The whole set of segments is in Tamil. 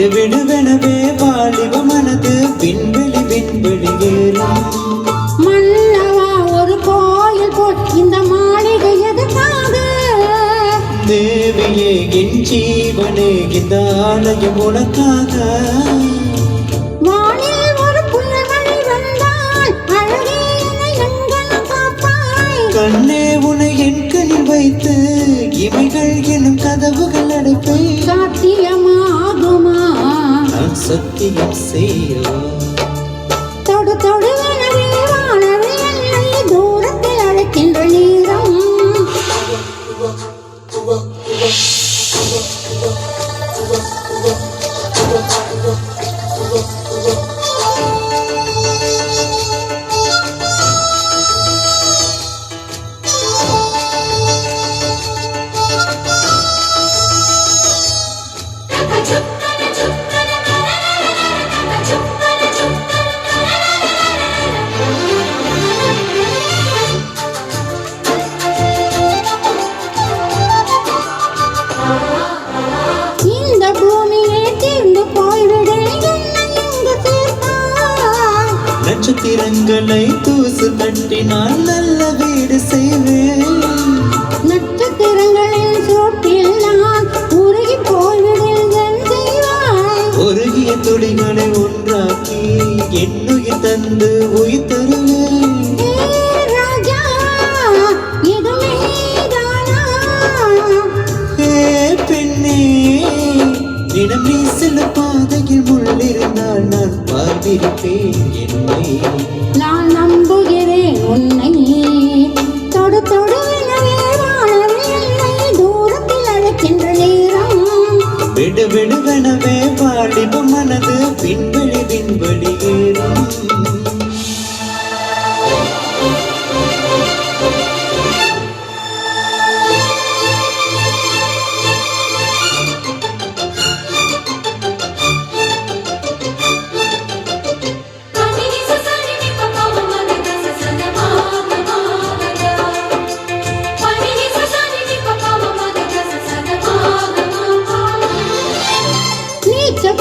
விடு விடுவெனவே வாலிப மனது விண்வெளி விண்வெளி ஏறும். மன்னவா ஒரு கோயில் போல் இந்த மாளிகை எதுக்காக? தேவியே என் ஜீவனே இந்த ஆலயம் உனக்காக. வானில் ஒரு புயல்மழை வந்தால் அழகே என்னை எங்கனம் காப்பாய். கண்ணே உனை என் கண்ணில் வைத்து இமைகள் எனும் கதவுகள் அடைப்பை. சாத்தியமாகுமா? நான் சத்தியம் செய்யவா? தொடு தொடுவெனவே வானவே என்னை தூரத்தில் அழைக்கின்ற நேரம். நட்சத்திரங்களை தூசு தட்டினால் நல்ல வீடு செய்வேன். நட்சத்திரங்களின் சோட்டில் நான் உருகி போய்விடுங்கள் செய்வாய். உருகிய துளிகளை ஒன்றாக்கி என்னுயிர் தந்து உயிர் தருவேன். ராஜா இது நீதானா? பெண்ணே தினம் நீ சில பாதையில் முள்ளிருந்தால் நான் பார்த்திருப்பேன் என்னை. நான் நம்புகிறேன் உன்னை. தொடு தொடுவெனவே வானவே என்னை தூரத்தில் அழைக்கின்ற நேரம். விடு விடுவெனவே வாலிப மனது விண்வெளி விண்வெளி ஏறும்.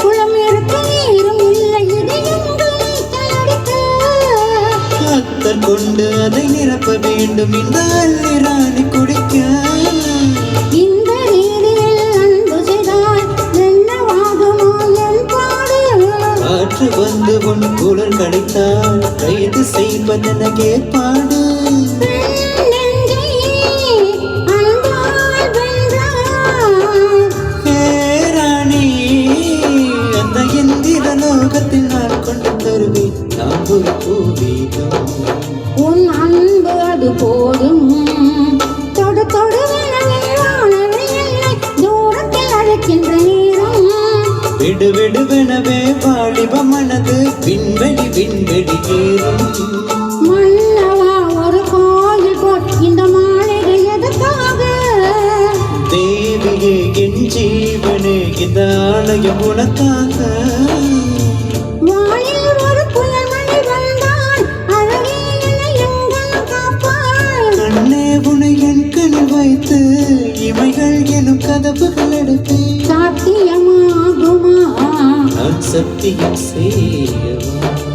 குளம் இருக்க நீரும் இல்லை, இது எங்கள் நீச்சல் அடிக்க. கத்தர் கொண்டு அதை நிரப்ப வேண்டும் இந்த அள்ளிராணி குடிக்க. இந்த நீரில் அன்பு செய்தால் என்னவாகுமோ என் பாடு. காற்று வந்து உன் குரல் கிடைத்தால் கைது செய்வதென ஏற்பாடு. லோகத்தில் நான் கொண்டு தருவேன் நான் ஒரு பூவீகம். உன் அன்பு அது போதும். தொடு தொடுவெனவே வானவே என்னை தூரத்தில் அழைக்கின்ற நேரம். விடு விடுவெனவே வாலிப மனது விண்வெளி விண்வெளி ஏறும். மன்னவா ஒரு கோயில் போல் இந்த மாளிகை எதுக்காக? தேவியே என் ஜீவனே இந்த ஆலயம் உனக்காக. வைத்து இமைகள் எனும் கதவுகள் எடுத்து. சாத்தியமாகுமா? நான் சத்தியம் செய்யவா?